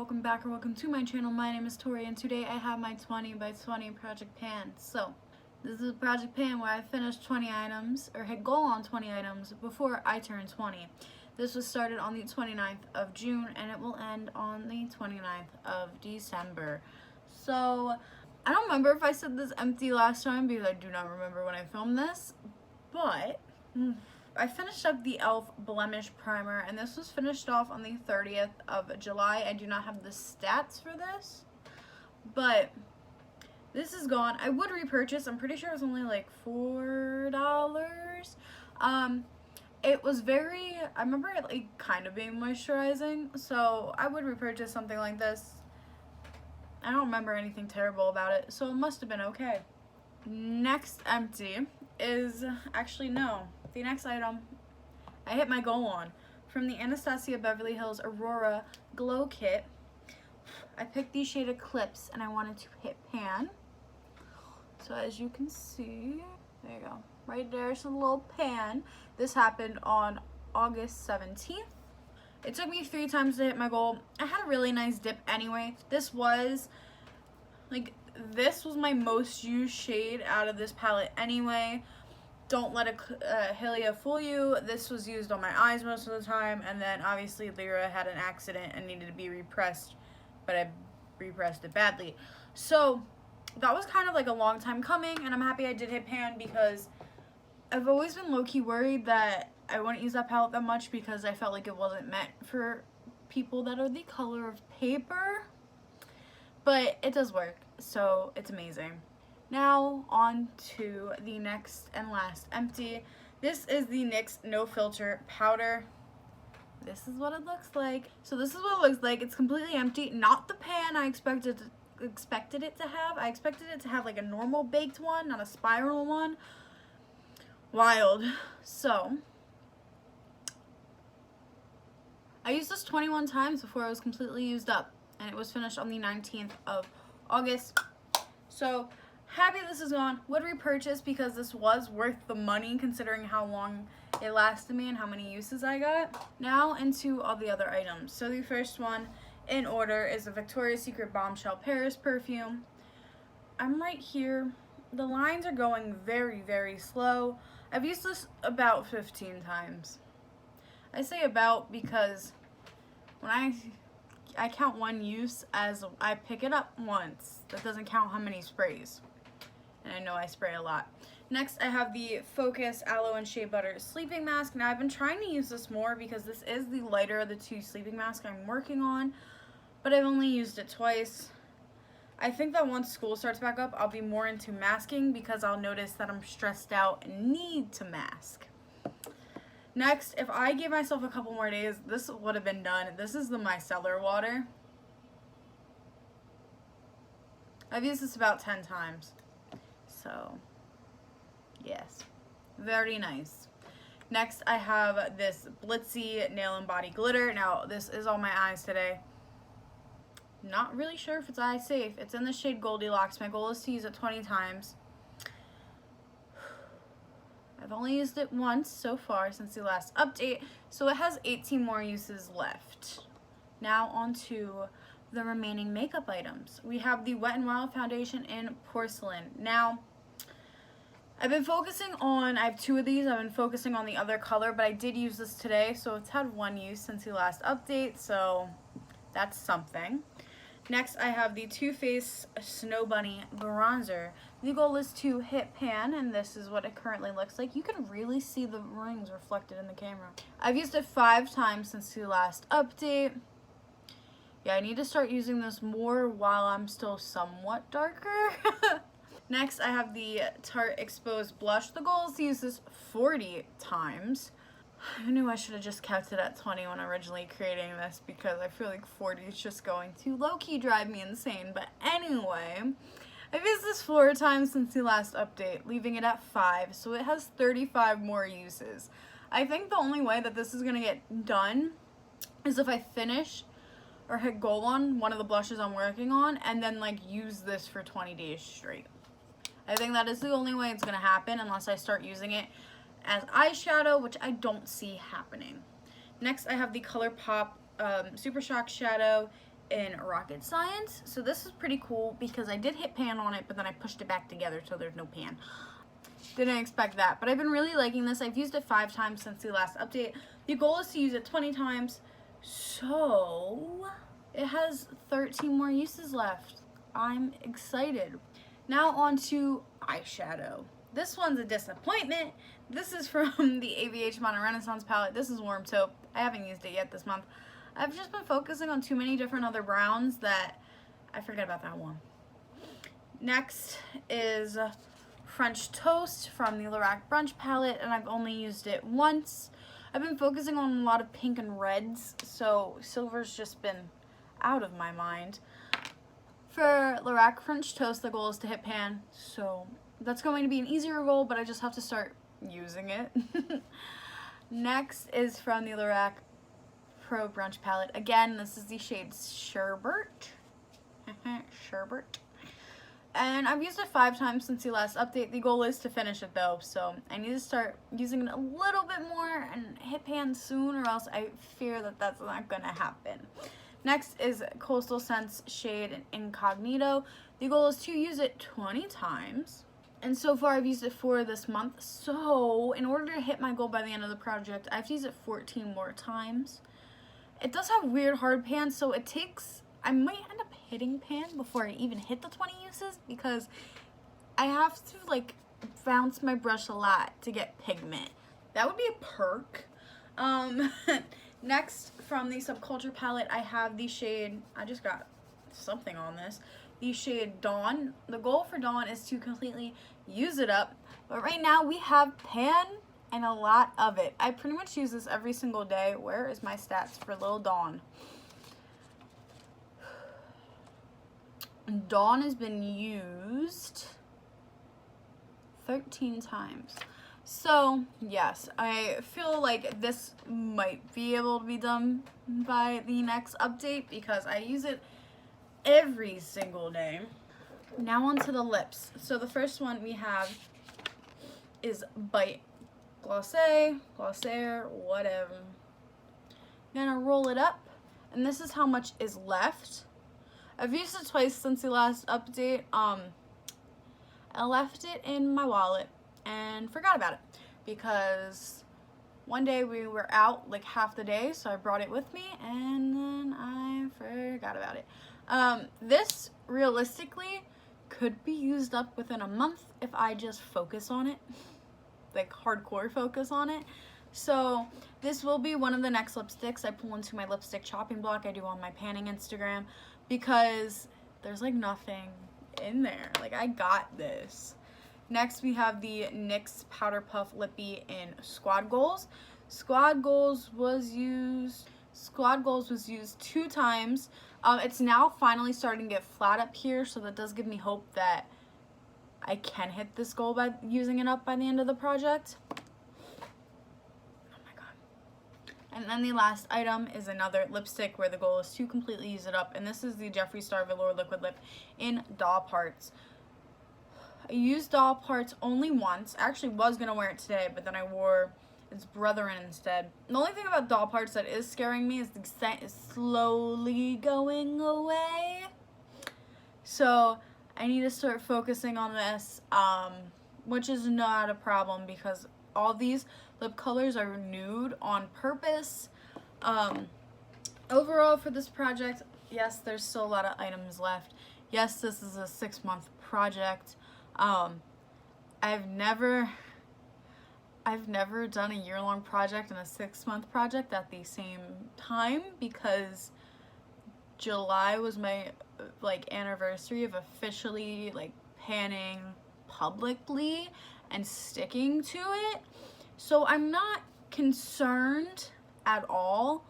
welcome back or welcome to my channel. My name is Tori and today I have my 20 by 20 project pan. So this is a project pan where I finished 20 items or hit goal on 20 items before I turned 20. This was started on the 29th of June and it will end on the 29th of December. So I don't remember if I said this empty last time because I do not remember when I filmed this, but I finished up the e.l.f. Blemish Primer, and this was finished off on the 30th of July. I do not have the stats for this, but this is gone. I would repurchase. I'm pretty sure it was only like $4. It was I remember it like kind of being moisturizing, so I would repurchase something like this. I don't remember anything terrible about it, so it must have been okay. Next empty is, actually no, the next item I hit my goal on. From the Anastasia Beverly Hills Aurora Glow Kit, I picked these shaded clips and I wanted to hit pan. So as you can see, there you go, right there's a little pan. This happened on August 17th. It took me 3 times to hit my goal. I had a really nice dip anyway. This was my most used shade out of this palette anyway. Don't let Hylia fool you. This was used on my eyes most of the time, and then obviously Lyra had an accident and needed to be repressed, but I repressed it badly. So that was kind of like a long time coming, and I'm happy I did hit pan because I've always been low-key worried that I wouldn't use that palette that much because I felt like it wasn't meant for people that are the color of paper, but it does work, so it's amazing. Now on to the next and last empty. This is the NYX No Filter Powder. This is what it looks like. So this is what it looks like. It's completely empty. Not the pan I expected it to have. I expected it to have like a normal baked one, not a spiral one. Wild. So I used this 21 times before it was completely used up, and it was finished on the 19th of August. So happy this is gone. Would repurchase because this was worth the money considering how long it lasted me and how many uses I got. Now into all the other items. So the first one in order is the Victoria's Secret Bombshell Paris perfume. I'm right here. The lines are going very, very slow. I've used this about 15 times. I say about because when I count one use as I pick it up once. That doesn't count how many sprays. And I know I spray a lot. Next, I have the Focus Aloe and Shea Butter Sleeping Mask. Now, I've been trying to use this more because this is the lighter of the 2 sleeping masks I'm working on, but I've only used it twice. I think that once school starts back up, I'll be more into masking because I'll notice that I'm stressed out and need to mask. Next, if I gave myself a couple more days, this would have been done. This is the micellar water. I've used this about 10 times. So, yes, very nice. Next, I have this Blitzy Nail and Body Glitter. Now, this is on my eyes today. Not really sure if it's eye safe. It's in the shade Goldilocks. My goal is to use it 20 times. I've only used it once so far since the last update, so it has 18 more uses left. Now on to the remaining makeup items. We have the Wet n Wild Foundation in Porcelain. Now, I've been focusing on, I have 2 of these. I've been focusing on the other color, but I did use this today, so it's had 1 use since the last update, so that's something. Next, I have the Too Faced Snow Bunny Bronzer. The goal is to hit pan, and this is what it currently looks like. You can really see the rings reflected in the camera. I've used it 5 times since the last update. Yeah, I need to start using this more while I'm still somewhat darker. Next, I have the Tarte Exposed Blush. The goal is to use this 40 times. I knew I should have just kept it at 20 when originally creating this because I feel like 40 is just going to low-key drive me insane. But anyway, I've used this 4 times since the last update, leaving it at 5, so it has 35 more uses. I think the only way that this is going to get done is if I finish or hit goal on one of the blushes I'm working on and then like use this for 20 days straight. I think that is the only way it's going to happen unless I start using it as eyeshadow, which I don't see happening. Next, I have the ColourPop Super Shock Shadow in rocket science. So this is pretty cool because I did hit pan on it, but then I pushed it back together so there's no pan. Didn't expect that, but I've been really liking this. I've used it 5 times since the last update. The goal is to use it 20 times, so it has 13 more uses left. I'm excited. Now on to eyeshadow. This one's a disappointment. This is from the AVH Modern Renaissance palette. This is Warm Taupe. I haven't used it yet this month. I've just been focusing on too many different other browns that I forget about that one. Next is French Toast from the Lorac Brunch palette, and I've only used it once. I've been focusing on a lot of pink and reds, so silver's just been out of my mind. For Lorac French Toast, the goal is to hit pan, so that's going to be an easier goal, but I just have to start using it. Next is from the Lorac Pro Brunch palette. Again, this is the shade Sherbet. Sherbet. And I've used it 5 times since the last update. The goal is to finish it though, so I need to start using it a little bit more and hit pan soon, or else I fear that that's not gonna happen. Next is Coastal Scents shade Incognito. The goal is to use it 20 times. And so far I've used it 4 this month. So in order to hit my goal by the end of the project, I have to use it 14 more times. It does have weird hard pan, so it takes, I might end up hitting pan before I even hit the 20 uses because I have to like bounce my brush a lot to get pigment. That would be a perk. Next, from the Subculture palette, I have the shade, I just got something on this, the shade Dawn. The goal for Dawn is to completely use it up, but right now we have pan and a lot of it. I pretty much use this every single day. Where is my stats for Little Dawn? Dawn has been used 13 times. So, yes, I feel like this might be able to be done by the next update because I use it every single day. Now onto the lips. So the first one we have is Bite Glossé, Glossaire, whatever. I'm gonna roll it up, and this is how much is left. I've used it twice since the last update. I left it in my wallet and forgot about it because one day we were out like half the day, so I brought it with me and then I forgot about it. This realistically could be used up within a month if I just focus on it, like hardcore focus on it. So this will be one of the next lipsticks I pull into my lipstick chopping block I do on my panning Instagram because there's like nothing in there. Like, I got this. Next we have the NYX Powder Puff Lippy in Squad Goals. Squad Goals was used 2 times. It's now finally starting to get flat up here, so that does give me hope that I can hit this goal by using it up by the end of the project. Oh my god. And then the last item is another lipstick where the goal is to completely use it up, and this is the Jeffree Star Velour Liquid Lip in Doll Parts. I used Doll Parts only once. I actually was going to wear it today, but then I wore its brother in instead. The only thing about Doll Parts that is scaring me is the scent is slowly going away. So I need to start focusing on this, which is not a problem because all these lip colors are nude on purpose. Overall for this project, yes, there's still a lot of items left. Yes, this is a 6-month project. I've never done a year-long project and a 6-month project at the same time because July was my anniversary of officially panning publicly and sticking to it. So I'm not concerned at all,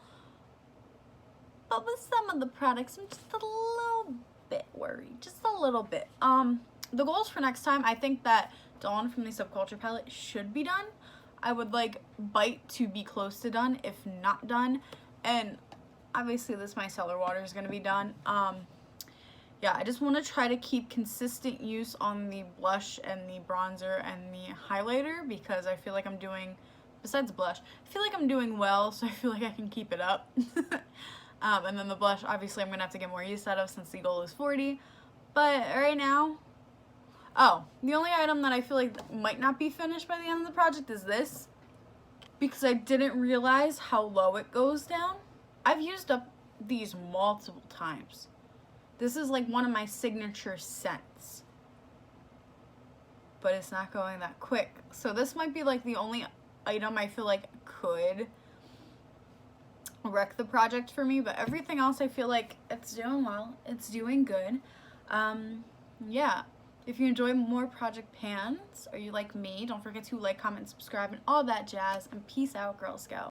but with some of the products I'm just a little bit worried, just a little bit. The goals for next time, I think that Dawn from the Subculture palette should be done. I would like Bite to be close to done, if not done. And obviously this micellar water is going to be done. Yeah, I just want to try to keep consistent use on the blush and the bronzer and the highlighter because I feel like I'm doing, besides blush, I feel like I'm doing well, so I feel like I can keep it up. And then the blush, obviously I'm going to have to get more use out of since the goal is 40. But right now, oh, the only item that I feel like might not be finished by the end of the project is this. Because I didn't realize how low it goes down. I've used up these multiple times. This is like one of my signature scents. But it's not going that quick. So this might be like the only item I feel like could wreck the project for me. But everything else I feel like it's doing well. It's doing good. Yeah. If you enjoy more project pans, or you like me, don't forget to like, comment, subscribe, and all that jazz. And peace out, Girl Scout.